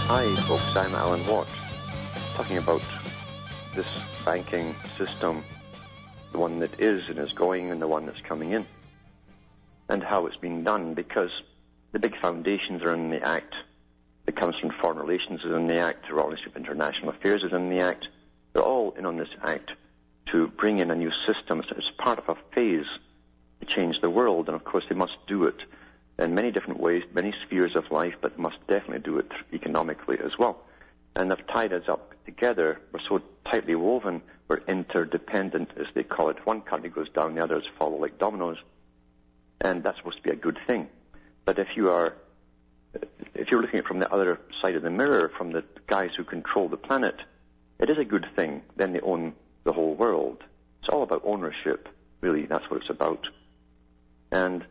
Hi folks, I'm Alan Watt, talking about this banking system, the one that is and is going and the one that's coming in, and how it's been done, because the big foundations are in the Act. That comes from Foreign Relations is in the Act, the Royal Institute of International Affairs is in the Act. They're all in on this Act to bring in a new system. So it's part of a phase to change the world, and of course they must do it in many different ways, many spheres of life, but must definitely do it economically as well. And they've tied us up together. We're so tightly woven, we're interdependent, as they call it. One country goes down, the others follow like dominoes, and that's supposed to be a good thing. But if you're looking at it from the other side of the mirror, from the guys who control the planet, it is a good thing. Then they own the whole world. It's all about ownership, really. That's what it's about. And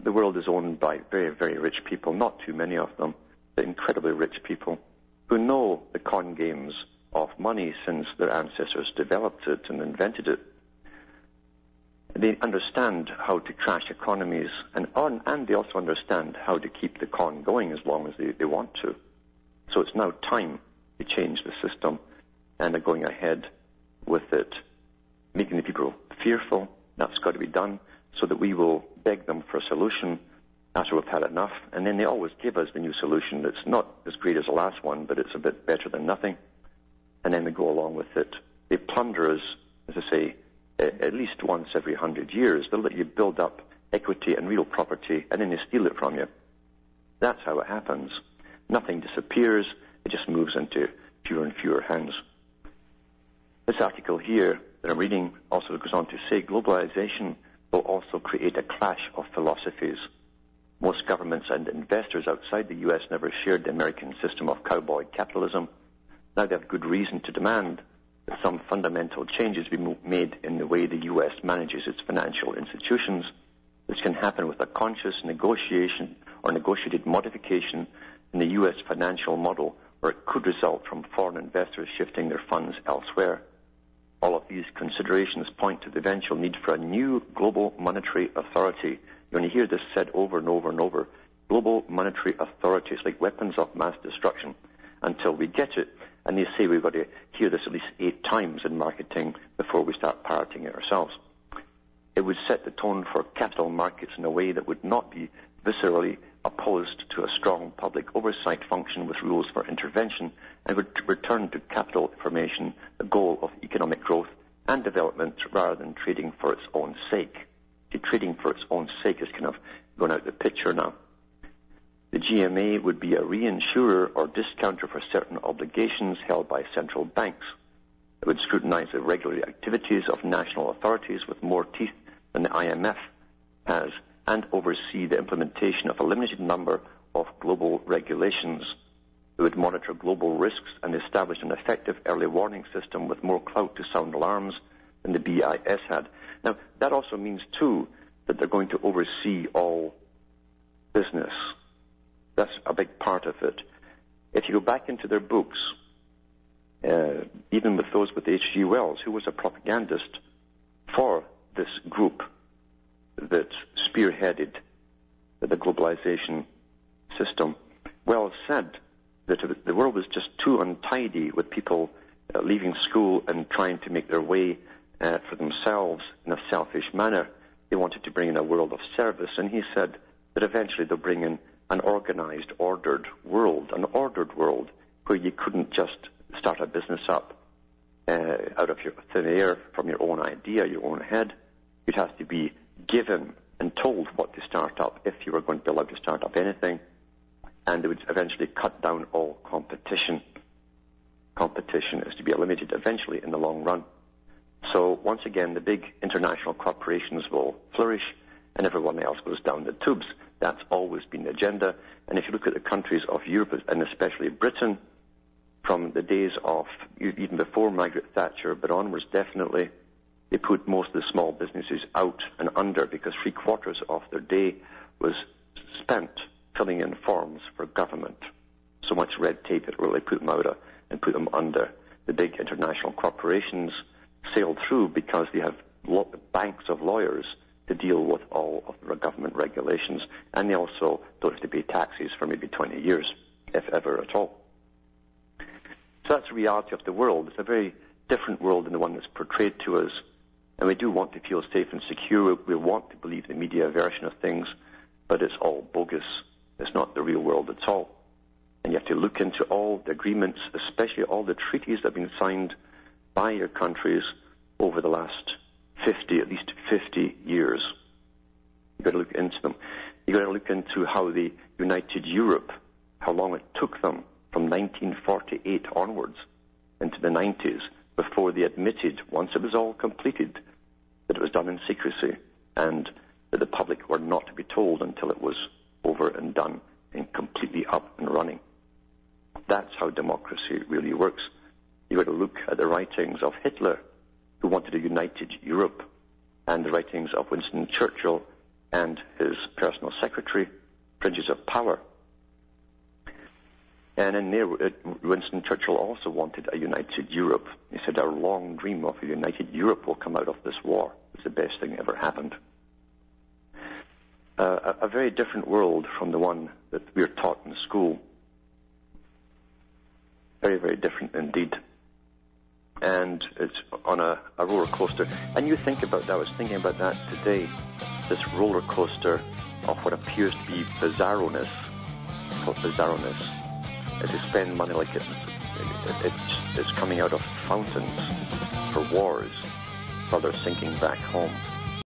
the world is owned by very, very rich people, not too many of them, but incredibly rich people who know the con games of money since their ancestors developed it and invented it. They understand how to crash economies, and they also understand how to keep the con going as long as they want to. So it's now time to change the system, and they're going ahead with it, making the people fearful. That's got to be done, so that we will beg them for a solution after we've had enough. And then they always give us the new solution that's not as great as the last one, but it's a bit better than nothing. And then we go along with it. They plunder us, as I say, at least once every 100 years. They'll let you build up equity and real property, and then they steal it from you. That's how it happens. Nothing disappears. It just moves into fewer and fewer hands. This article here that I'm reading also goes on to say globalization will also create a clash of philosophies. Most governments and investors outside the U.S. never shared the American system of cowboy capitalism. Now they have good reason to demand that some fundamental changes be made in the way the U.S. manages its financial institutions. This can happen with a conscious negotiation or negotiated modification in the U.S. financial model, or it could result from foreign investors shifting their funds elsewhere. All of these considerations point to the eventual need for a new global monetary authority. When you hear this said over and over and over, global monetary authority is like weapons of mass destruction until we get it. And they say we've got to hear this at least 8 times in marketing before we start parroting it ourselves. It would set the tone for capital markets in a way that would not be viscerally opposed to a strong public oversight function with rules for intervention, and would return to capital formation, the goal of economic growth and development, rather than trading for its own sake. See, trading for its own sake is kind of going out the picture now. The GMA would be a reinsurer or discounter for certain obligations held by central banks. It would scrutinize the regulatory activities of national authorities with more teeth than the IMF has, and oversee the implementation of a limited number of global regulations. It would monitor global risks and establish an effective early warning system with more clout to sound alarms than the BIS had. Now, that also means, too, that they're going to oversee all business. That's a big part of it. If you go back into their books, even with those with H.G. Wells, who was a propagandist for this group that spearheaded the globalization system, Wells said that the world was just too untidy with people leaving school and trying to make their way for themselves in a selfish manner. They wanted to bring in a world of service, and he said that eventually they'll bring in an organized, ordered world where you couldn't just start a business up out of your thin air from your own idea, your own head. You'd have to be given and told what to start up if you were going to be allowed to start up anything. And they would eventually cut down all competition. Competition is to be eliminated eventually in the long run. So once again, the big international corporations will flourish and everyone else goes down the tubes. That's always been the agenda. And if you look at the countries of Europe, and especially Britain, from the days of, even before Margaret Thatcher, but onwards definitely, they put most of the small businesses out and under, because 3/4 of their day was spent filling in forms for government. So much red tape that really put them out and put them under. The big international corporations sailed through because they have banks of lawyers to deal with all of the government regulations, and they also don't have to pay taxes for maybe 20 years, if ever at all. the reality of the world. It's a very different world than the one that's portrayed to us. And we do want to feel safe and secure. We want to believe the media version of things, but it's all bogus. It's not the real world at all. And you have to look into all the agreements, especially all the treaties that have been signed by your countries over the last at least 50 years. You've got to look into them. You've got to look into how they united Europe, how long it took them from 1948 onwards into the 90s before they admitted, once it was all completed, that it was done in secrecy and that the public were not to be told until it was over and done and completely up and running. That's how democracy really works. You've got to look at the writings of Hitler, who wanted a united Europe, and the writings of Winston Churchill and his personal secretary, Fringes of Power. And in there, Winston Churchill also wanted a united Europe. He said, our long dream of a united Europe will come out of this war. It's the best thing ever happened. A very different world from the one that we're taught in school. Very, very different indeed. And it's on a roller coaster. And you think about that, I was thinking about that today, this roller coaster of what appears to be bizarroness. Called bizarroness. As they spend money like it's coming out of fountains for wars while they're sinking back home.